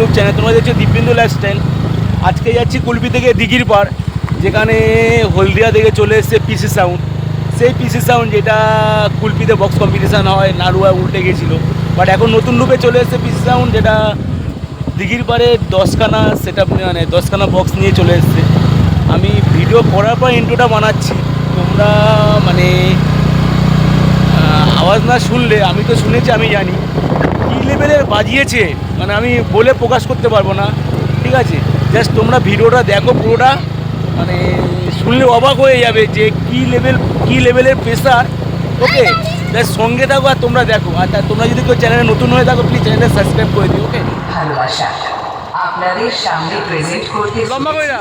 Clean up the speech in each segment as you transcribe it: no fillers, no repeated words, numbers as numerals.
YouTube channel. তোমরা দেখছো Dibyendu lifestyle. আজকে যাচ্ছি কুলপি থেকে দিঘির পাড়, যেখানে হলদিয়া থেকে চলে এসছে পিসি সাউন্ড। সেই পিসি সাউন্ড যেটা কুলপিতে বক্স কম্পিটিশান হয়, নাড়ুয়া উল্টে গেছিলো, বাট এখন নতুন রূপে চলে এসছে পিসি সাউন্ড, যেটা দিঘির পাড়ে 10খানা সেট আপ, মানে 10খানা বক্স নিয়ে চলে এসছে। আমি ভিডিও করার পর ইন্ট্রোটা বানাচ্ছি, তোমরা মানে আওয়াজ না শুনলে, আমি তো শুনেছি, আমি জানি কী লেভেলের বাজিয়েছে, মানে আমি বলে প্রকাশ করতে পারবো না, ঠিক আছে? জাস্ট তোমরা ভিডিওটা দেখো পুরোটা, মানে শুনলে অবাক হয়ে যাবে যে কী লেভেলের প্রেসার। ওকে, জাস্ট সঙ্গে থাকো আর তোমরা দেখো। আর তোমরা যদি কেউ চ্যানেলে নতুন হয়ে থাকো, প্লিজ চ্যানেলটা সাবস্ক্রাইব করে দিও। ওকে, ভালোবাসা আপনাদের সামনে প্রেজেন্ট করতে লম্বা করে না।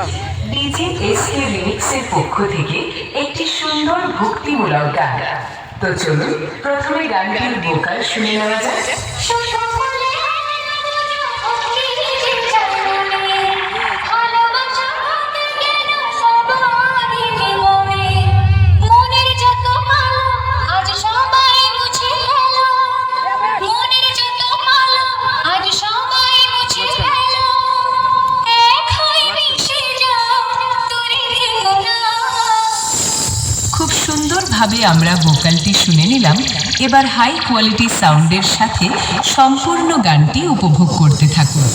ডিজে এসকে রিমিক্সের পক্ষ থেকে একটি সুন্দর ভক্তিমূলক গান। তো চলুন প্রথমে গানটির ভোকাল শুনে নেওয়া যাক। খুব সুন্দরভাবে আমরা ভোকালটি শুনে নিলাম। এবার হাই কোয়ালিটি সাউন্ডের সাথে সম্পূর্ণ গানটি উপভোগ করতে থাকুন।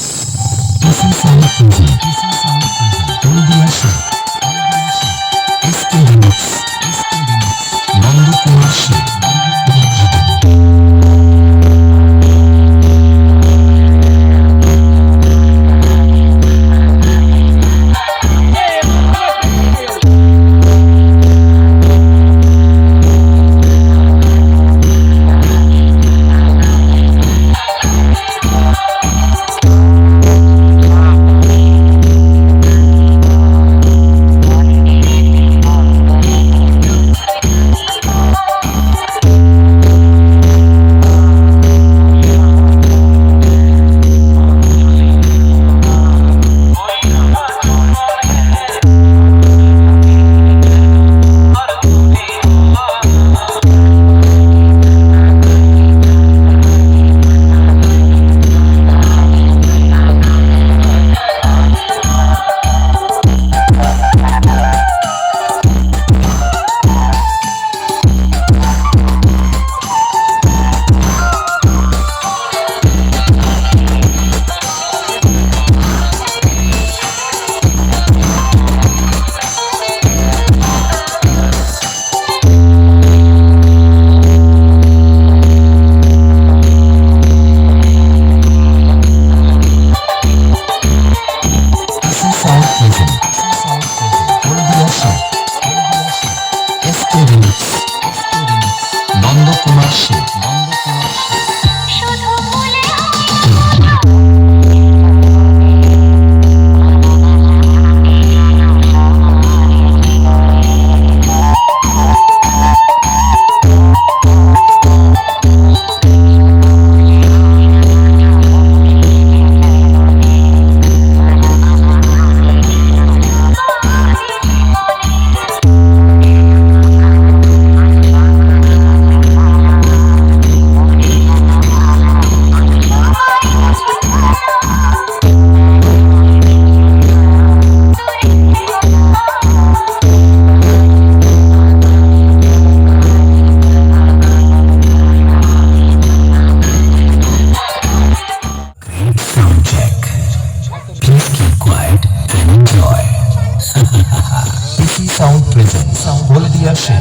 साउंड प्रेजेंस हल्दिया से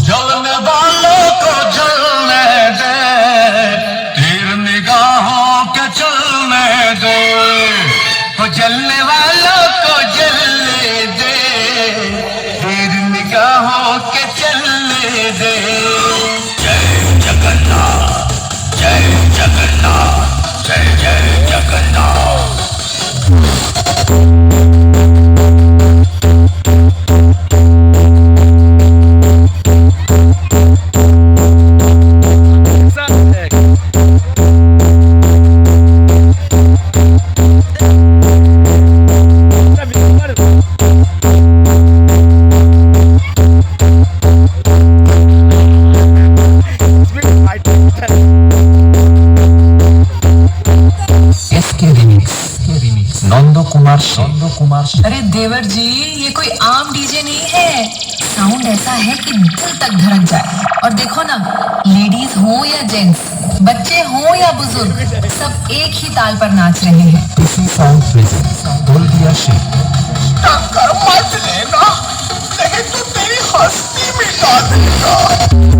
जलने वालों को जलने दे, तीर निगाहों के चलने दे, वो जलने वालों को जलने दे, तीर निगाहों के चलने दे। जय जगन्नाथ, जय जगन्नाथ, जय जय जगन्नाथ। SK Remix। चंद्र कुमार अरे देवर जी, ये कोई आम डीजे नहीं है। साउंड ऐसा है कि दिल तक धड़क जाए। और देखो ना, लेडीज हो या जेंट्स, बच्चे हो या बुजुर्ग, सब एक ही ताल पर नाच रहे हैं। PC साउंड प्रेजेंस हल्दिया शेख टक्कर मत लेना, नहीं तो तेरी हस्ती मिटा दूंगा।